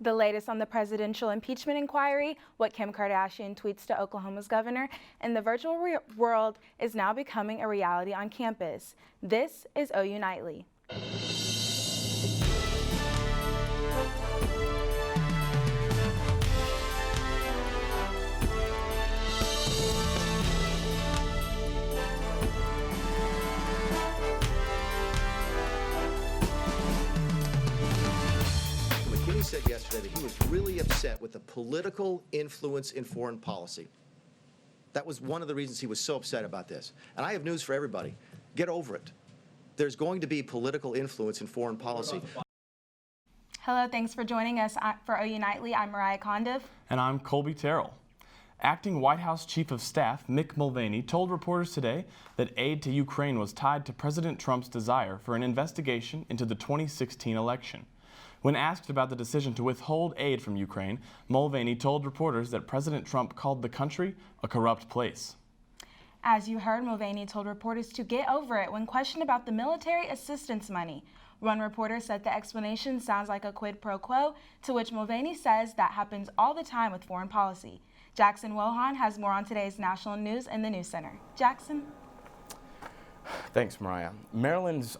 The latest on the presidential impeachment inquiry, what Kim Kardashian tweets to Oklahoma's governor, and the virtual world is now becoming a reality on campus. This is OU Nightly. He said yesterday that he was really upset with the political influence in foreign policy. That was one of the reasons he was so upset about this. And I have news for everybody. Get over it. There's going to be political influence in foreign policy. Hello, thanks for joining us for OU Nightly. I'm Mariah Conduff. And I'm Kolby Terrell. Acting White House Chief of Staff Mick Mulvaney told reporters today that aid to Ukraine was tied to President Trump's desire for an investigation into the 2016 election. When asked about the decision to withhold aid from Ukraine, Mulvaney told reporters that President Trump called the country a corrupt place. As you heard, Mulvaney told reporters to get over it when questioned about the military assistance money. One reporter said the explanation sounds like a quid pro quo, to which Mulvaney says that happens all the time with foreign policy. Jackson Wojan has more on today's national news in the News Center. Jackson? Thanks, Mariah. Maryland's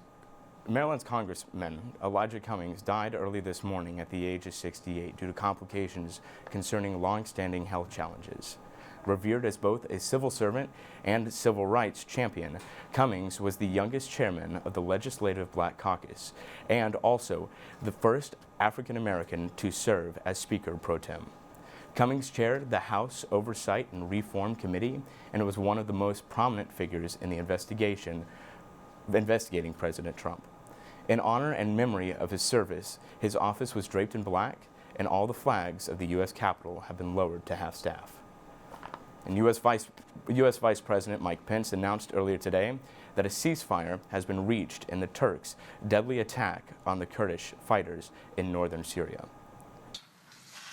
Congressman Elijah Cummings died early this morning at the age of 68 due to complications concerning long-standing health challenges. Revered as both a civil servant and civil rights champion, Cummings was the youngest chairman of the Legislative Black Caucus and also the first African American to serve as Speaker pro tem. Cummings chaired the House Oversight and Reform Committee and was one of the most prominent figures in the investigating President Trump. In honor and memory of his service, his office was draped in black, and all the flags of the U.S. Capitol have been lowered to half-staff. And U.S. Vice President Mike Pence announced earlier today that a ceasefire has been reached in the Turks' deadly attack on the Kurdish fighters in northern Syria.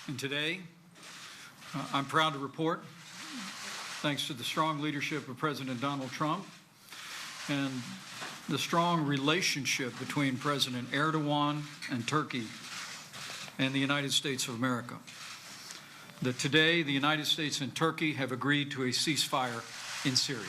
And today, I'm proud to report, thanks to the strong leadership of President Donald Trump and the strong relationship between President Erdogan and Turkey and the United States of America, that today the United States and Turkey have agreed to a ceasefire in Syria.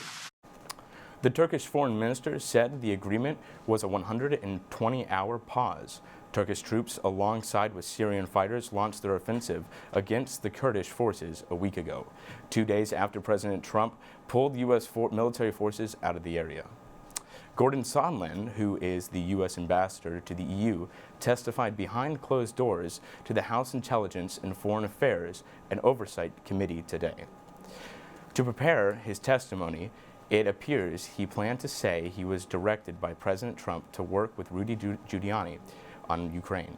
The Turkish foreign minister said the agreement was a 120-hour pause. Turkish troops, alongside with Syrian fighters, launched their offensive against the Kurdish forces a week ago, 2 days after President Trump pulled U.S. military forces out of the area. Gordon Sondland, who is the U.S. ambassador to the EU, testified behind closed doors to the House Intelligence and Foreign Affairs and Oversight Committee today. To prepare his testimony, it appears he planned to say he was directed by President Trump to work with Rudy Giuliani on Ukraine.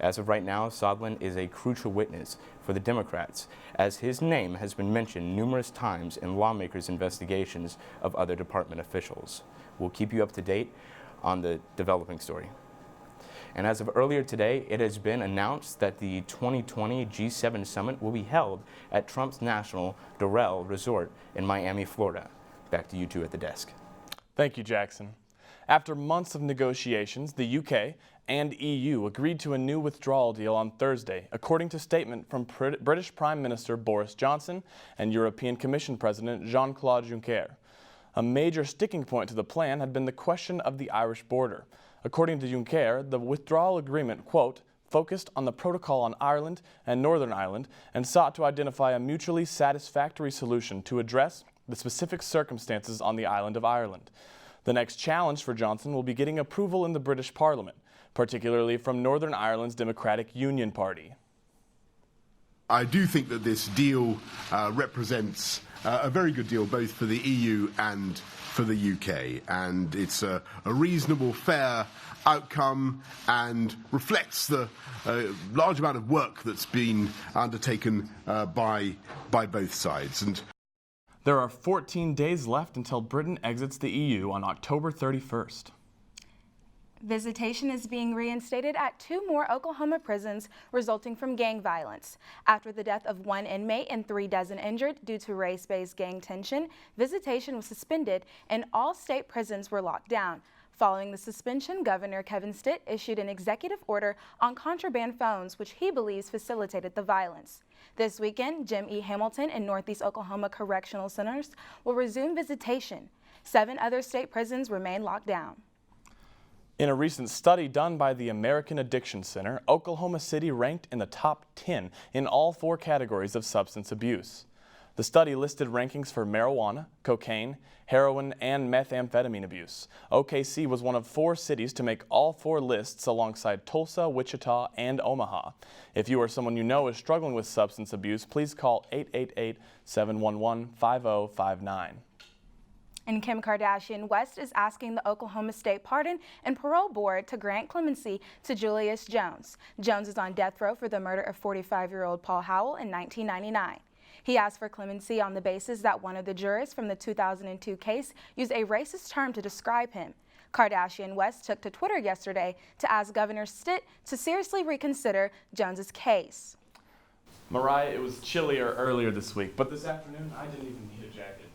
As of right now, Sondland is a crucial witness for the Democrats, as his name has been mentioned numerous times in lawmakers' investigations of other department officials. We'll keep you up to date on the developing story. And as of earlier today, it has been announced that the 2020 G7 summit will be held at Trump's National Terrell Resort in Miami, Florida. Back to you two at the desk. Thank you, Jackson. After months of negotiations, the UK and EU agreed to a new withdrawal deal on Thursday, according to statement from British Prime Minister Boris Johnson and European Commission President Jean-Claude Juncker. A major sticking point to the plan had been the question of the Irish border. According to Juncker, the withdrawal agreement, quote, focused on the protocol on Ireland and Northern Ireland and sought to identify a mutually satisfactory solution to address the specific circumstances on the island of Ireland. The next challenge for Johnson will be getting approval in the British Parliament, particularly from Northern Ireland's Democratic Union Party. I do think that this deal represents a very good deal both for the EU and for the UK, and it's a reasonable, fair outcome and reflects the large amount of work that's been undertaken by both sides. And there are 14 days left until Britain exits the EU on October 31st. Visitation is being reinstated at 2 more Oklahoma prisons resulting from gang violence. After the death of 1 inmate and 3 dozen injured due to race-based gang tension, visitation was suspended and all state prisons were locked down. Following the suspension, Governor Kevin Stitt issued an executive order on contraband phones, which he believes facilitated the violence. This weekend, Jim E. Hamilton and Northeast Oklahoma Correctional Centers will resume visitation. 7 other state prisons remain locked down. In a recent study done by the American Addiction Center, Oklahoma City ranked in the top 10 in all 4 categories of substance abuse. The study listed rankings for marijuana, cocaine, heroin, and methamphetamine abuse. OKC was one of 4 cities to make all 4 lists alongside Tulsa, Wichita, and Omaha. If you or someone you know is struggling with substance abuse, please call 888-711-5059. And Kim Kardashian West is asking the Oklahoma State Pardon and Parole Board to grant clemency to Julius Jones. Jones is on death row for the murder of 45-year-old Paul Howell in 1999. He asked for clemency on the basis that one of the jurors from the 2002 case used a racist term to describe him. Kardashian West took to Twitter yesterday to ask Governor Stitt to seriously reconsider Jones's case. Mariah, it was chillier earlier this week, but this afternoon I didn't even need a jacket.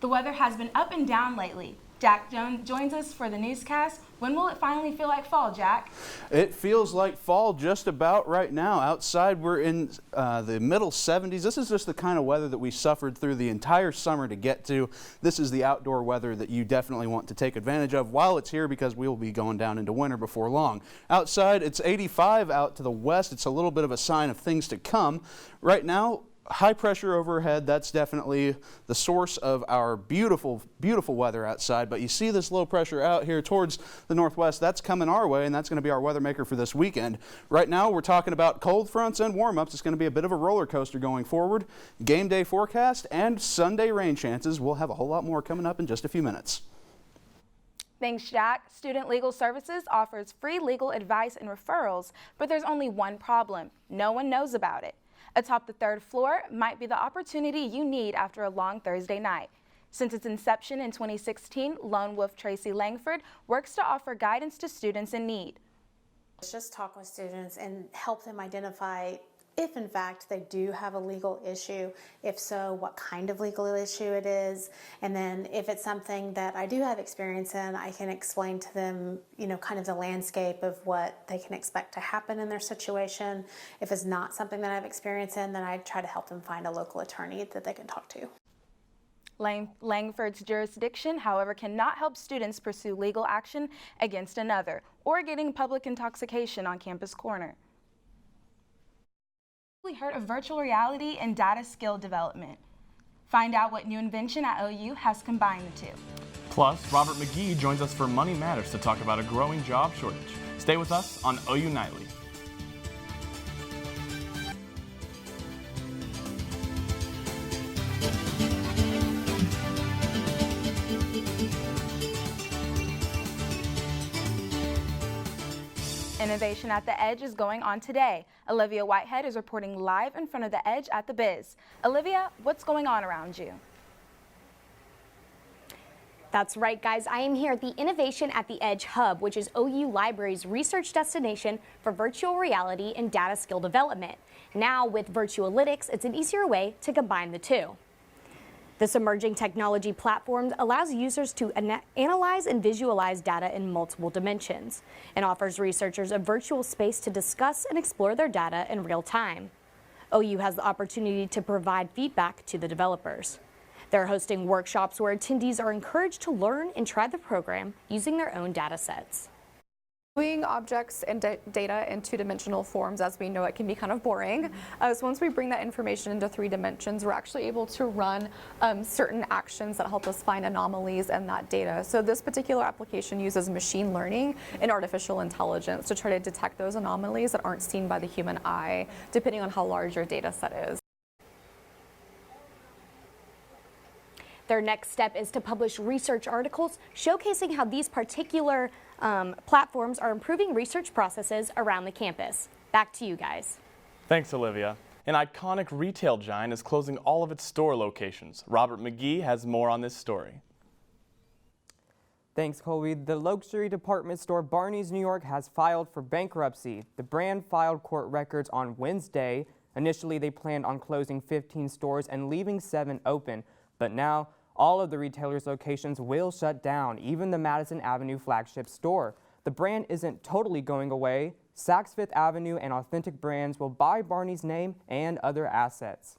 The weather has been up and down lately. Jack joins us for the newscast. When will it finally feel like fall, Jack? It feels like fall just about right now. Outside we're in the middle 70s. This is just the kind of weather that we suffered through the entire summer to get to. This is the outdoor weather that you definitely want to take advantage of while it's here, because we will be going down into winter before long. Outside it's 85 out to the west. It's a little bit of a sign of things to come. Right now, high pressure overhead, that's definitely the source of our beautiful, beautiful weather outside. But you see this low pressure out here towards the northwest, that's coming our way, and that's going to be our weather maker for this weekend. Right now, we're talking about cold fronts and warm-ups. It's going to be a bit of a roller coaster going forward. Game day forecast and Sunday rain chances. We'll have a whole lot more coming up in just a few minutes. Thanks, Jack. Student Legal Services offers free legal advice and referrals, but there's only one problem. No one knows about it. Atop the 3rd floor might be the opportunity you need after a long Thursday night. Since its inception in 2016, Lone Wolf Tracy Langford works to offer guidance to students in need. Just talk with students and help them identify if in fact they do have a legal issue, if so, what kind of legal issue it is, and then if it's something that I do have experience in, I can explain to them, kind of the landscape of what they can expect to happen in their situation. If it's not something that I have experience in, then I try to help them find a local attorney that they can talk to. Langford's jurisdiction, however, cannot help students pursue legal action against another or getting public intoxication on campus corner. Heard of virtual reality and data skill development. Find out what new invention at OU has combined the two. Plus, Robert McGee joins us for Money Matters to talk about a growing job shortage. Stay with us on OU Nightly. Innovation at the Edge is going on today. Olivia Whitehead is reporting live in front of the Edge at the Biz. Olivia, what's going on around you? That's right, guys. I am here at the Innovation at the Edge Hub, which is OU Library's research destination for virtual reality and data skill development. Now, with Virtualytics, it's an easier way to combine the two. This emerging technology platform allows users to analyze and visualize data in multiple dimensions and offers researchers a virtual space to discuss and explore their data in real time. OU has the opportunity to provide feedback to the developers. They're hosting workshops where attendees are encouraged to learn and try the program using their own data sets. Viewing objects and data in two-dimensional forms, as we know, it can be kind of boring. So once we bring that information into 3 dimensions, we're actually able to run certain actions that help us find anomalies in that data. So this particular application uses machine learning and artificial intelligence to try to detect those anomalies that aren't seen by the human eye, depending on how large your data set is. Their next step is to publish research articles showcasing how these particular platforms are improving research processes around the campus. Back to you guys. Thanks, Olivia. An iconic retail giant is closing all of its store locations. Robert McGee has more on this story. Thanks, Kolby. The luxury department store Barney's New York has filed for bankruptcy. The brand filed court records on Wednesday. Initially, they planned on closing 15 stores and leaving 7 open. But now, All of the retailer's locations will shut down, even the Madison Avenue flagship store. The brand isn't totally going away. Saks Fifth Avenue and Authentic Brands will buy Barney's name and other assets.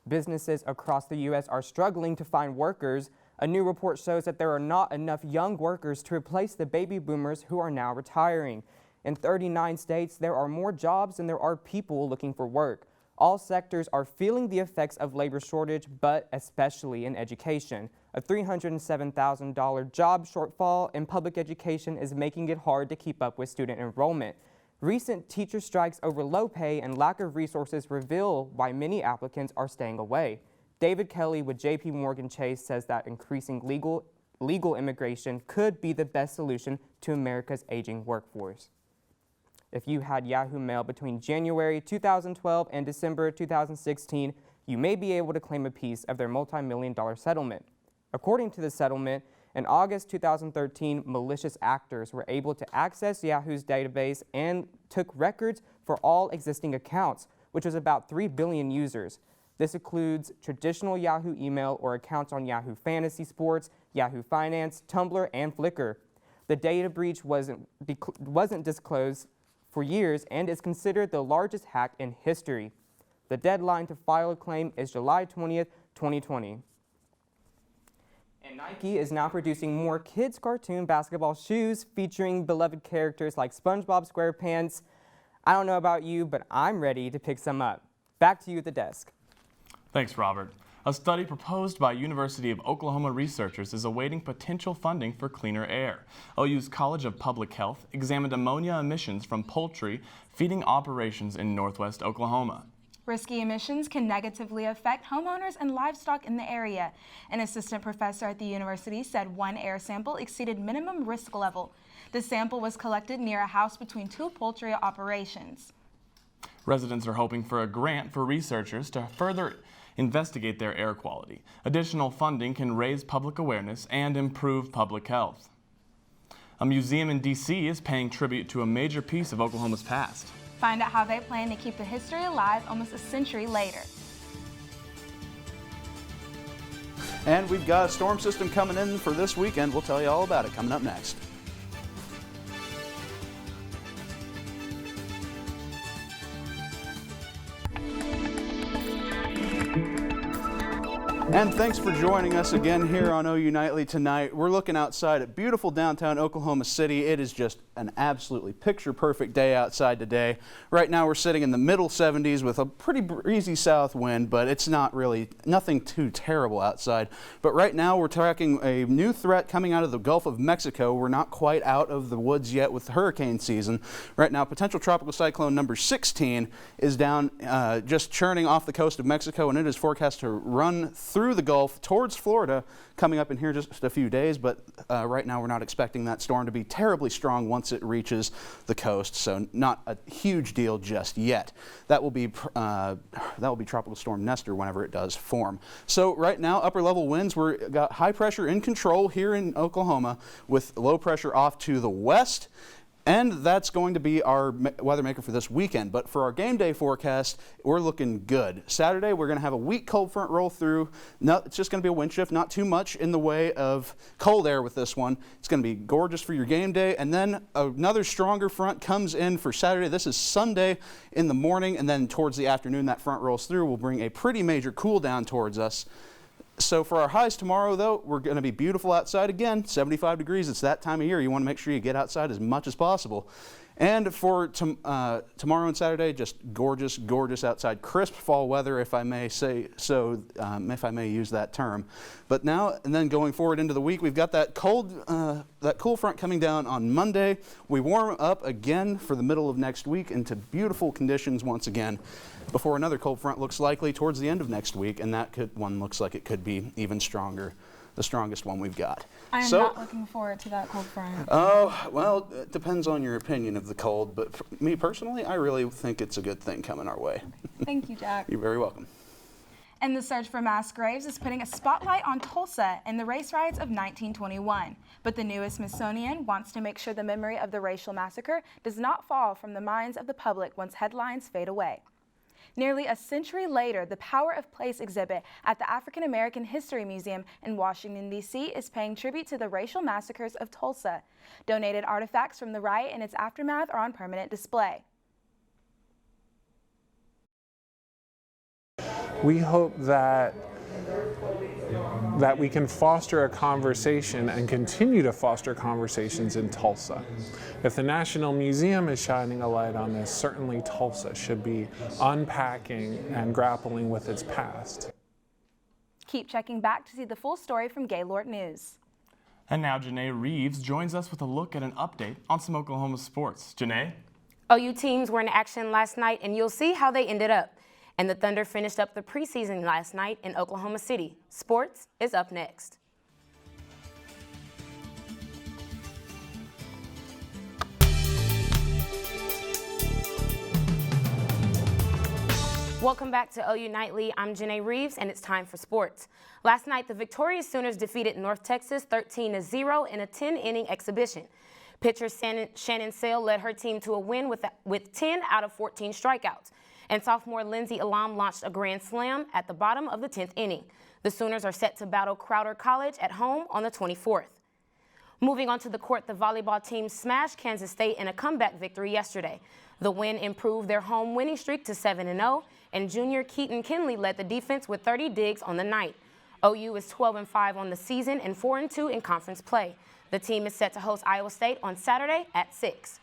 Businesses across the U.S. are struggling to find workers. A new report shows that there are not enough young workers to replace the baby boomers who are now retiring. In 39 states, there are more jobs than there are people looking for work. All sectors are feeling the effects of labor shortage, but especially in education. A $307,000 job shortfall in public education is making it hard to keep up with student enrollment. Recent teacher strikes over low pay and lack of resources reveal why many applicants are staying away. David Kelly with J.P. Morgan Chase says that increasing legal immigration could be the best solution to America's aging workforce. If you had Yahoo Mail between January 2012 and December 2016, you may be able to claim a piece of their multi-million-dollar settlement. According to the settlement, in August 2013, malicious actors were able to access Yahoo's database and took records for all existing accounts, which was about 3 billion users. This includes traditional Yahoo email or accounts on Yahoo Fantasy Sports, Yahoo Finance, Tumblr, and Flickr. The data breach wasn't disclosed for years and is considered the largest hack in history. The deadline to file a claim is July 20th, 2020. And Nike is now producing more kids' cartoon basketball shoes featuring beloved characters like SpongeBob SquarePants. I don't know about you, but I'm ready to pick some up. Back to you at the desk. Thanks, Robert. A study proposed by University of Oklahoma researchers is awaiting potential funding for cleaner air. OU's College of Public Health examined ammonia emissions from poultry feeding operations in northwest Oklahoma. Risky emissions can negatively affect homeowners and livestock in the area. An assistant professor at the university said one air sample exceeded minimum risk level. The sample was collected near a house between two poultry operations. Residents are hoping for a grant for researchers to further investigate their air quality. Additional funding can raise public awareness and improve public health. A museum in D.C. is paying tribute to a major piece of Oklahoma's past. Find out how they plan to keep the history alive almost a century later. And we've got a storm system coming in for this weekend. We'll tell you all about it coming up next. And thanks for joining us again here on OU Nightly tonight. We're looking outside at beautiful downtown Oklahoma City. It is just an absolutely picture-perfect day outside today. Right now we're sitting in the middle 70s with a pretty breezy south wind, but it's nothing too terrible outside. But right now we're tracking a new threat coming out of the Gulf of Mexico. We're not quite out of the woods yet with hurricane season. Right now, potential tropical cyclone number 16 is down just churning off the coast of Mexico, and it is forecast to run through the Gulf towards Florida coming up in here just a few days, but right now we're not expecting that storm to be terribly strong once it reaches the coast, so not a huge deal just yet. That will be Tropical Storm Nestor whenever it does form. So right now, upper level winds, we've got high pressure in control here in Oklahoma with low pressure off to the west. And that's going to be our weather maker for this weekend. But for our game day forecast, we're looking good. Saturday, we're going to have a weak cold front roll through. It's just going to be a wind shift, not too much in the way of cold air with this one. It's going to be gorgeous for your game day. And then another stronger front comes in for Saturday. This is Sunday in the morning. And then towards the afternoon, that front rolls through. Will bring a pretty major cool down towards us. So for our highs tomorrow, though, we're going to be beautiful outside again, 75 degrees. It's that time of year. You want to make sure you get outside as much as possible. And for tomorrow and Saturday, just gorgeous, gorgeous outside, crisp fall weather, if I may say so, if I may use that term. But now and then going forward into the week, we've got that cool front coming down on Monday. We warm up again for the middle of next week into beautiful conditions once again, before another cold front looks likely towards the end of next week, and that one looks like it could be even stronger, the strongest one we've got. I am not looking forward to that cold front. Oh, well, it depends on your opinion of the cold, but for me personally, I really think it's a good thing coming our way. Thank you, Jack. You're very welcome. And the search for mass graves is putting a spotlight on Tulsa and the race riots of 1921. But the newest Smithsonian wants to make sure the memory of the racial massacre does not fall from the minds of the public once headlines fade away. Nearly a century later, the Power of Place exhibit at the African American History Museum in Washington, D.C. is paying tribute to the racial massacres of Tulsa. Donated artifacts from the riot and its aftermath are on permanent display. We hope that we can foster a conversation and continue to foster conversations in Tulsa. If the National Museum is shining a light on this, certainly Tulsa should be unpacking and grappling with its past. Keep checking back to see the full story from Gaylord News. And now Janae Reeves joins us with a look at an update on some Oklahoma sports. Janae? OU teams were in action last night, and you'll see how they ended up. And the Thunder finished up the preseason last night in Oklahoma City. Sports is up next. Welcome back to OU Nightly. I'm Janae Reeves, and it's time for sports. Last night, the victorious Sooners defeated North Texas 13-0 in a 10-inning exhibition. Pitcher Shannon Sale led her team to a win with 10 out of 14 strikeouts. And sophomore Lindsey Elam launched a grand slam at the bottom of the 10th inning. The Sooners are set to battle Crowder College at home on the 24th. Moving on to the court, the volleyball team smashed Kansas State in a comeback victory yesterday. The win improved their home winning streak to 7-0, and junior Keaton Kinley led the defense with 30 digs on the night. OU is 12-5 on the season and 4-2 in conference play. The team is set to host Iowa State on Saturday at 6.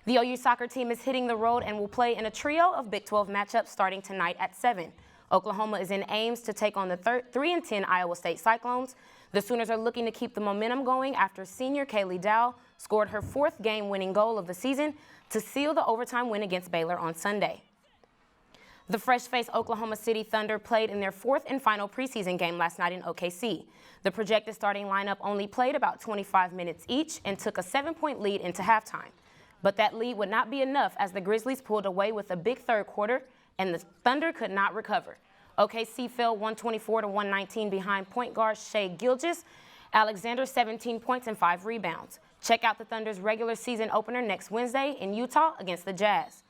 The OU soccer team is hitting the road and will play in a trio of Big 12 matchups starting tonight at 7. Oklahoma is in Ames to take on the 3-10 Iowa State Cyclones. The Sooners are looking to keep the momentum going after senior Kaylee Dow scored her 4th game-winning goal of the season to seal the overtime win against Baylor on Sunday. The fresh-faced Oklahoma City Thunder played in their 4th and final preseason game last night in OKC. The projected starting lineup only played about 25 minutes each and took a 7-point lead into halftime. But that lead would not be enough as the Grizzlies pulled away with a big third quarter and the Thunder could not recover. OKC fell 124-119 behind point guard Shai Gilgeous-Alexander 17 points and 5 rebounds. Check out the Thunder's regular season opener next Wednesday in Utah against the Jazz.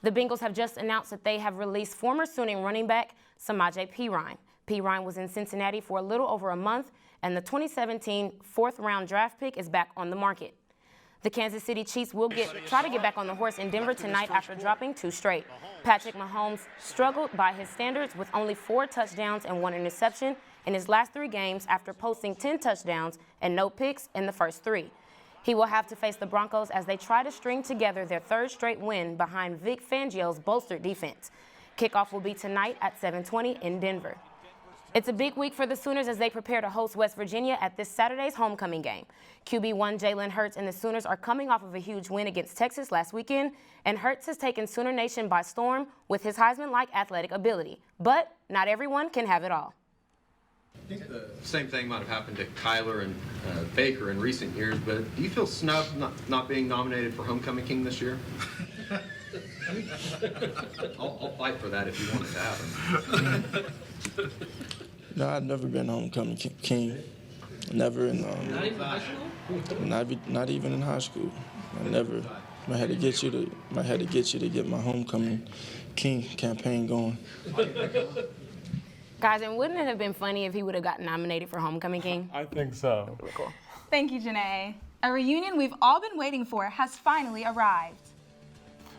The Bengals have just announced that they have released former Sooner running back Samaje Perine. Perine was in Cincinnati for a little over a month, and the 2017 4th-round draft pick is back on the market. The Kansas City Chiefs will try to get back on the horse in Denver tonight after dropping 2 straight. Patrick Mahomes struggled by his standards with only 4 touchdowns and 1 interception in his last 3 games after posting 10 touchdowns and no picks in the first 3. He will have to face the Broncos as they try to string together their 3rd straight win behind Vic Fangio's bolstered defense. Kickoff will be tonight at 7:20 in Denver. It's a big week for the Sooners as they prepare to host West Virginia at this Saturday's homecoming game. QB1 Jalen Hurts and the Sooners are coming off of a huge win against Texas last weekend, and Hurts has taken Sooner Nation by storm with his Heisman-like athletic ability. But not everyone can have it all. I think the same thing might have happened to Kyler and Baker in recent years, but do you feel snubbed not being nominated for Homecoming King this year? I'll fight for that if you want it to happen. No, I've never been homecoming king. Never in Not even high school? not even in high school. I had to get you to get my homecoming king campaign going. Guys, and wouldn't it have been funny if he would have gotten nominated for Homecoming King? I think so. Really cool. Thank you, Janae. A reunion we've all been waiting for has finally arrived.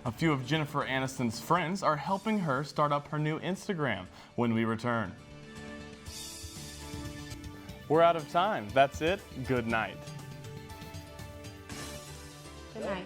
A few of Jennifer Aniston's friends are helping her start up her new Instagram when we return. We're out of time. That's it. Good night. Good night.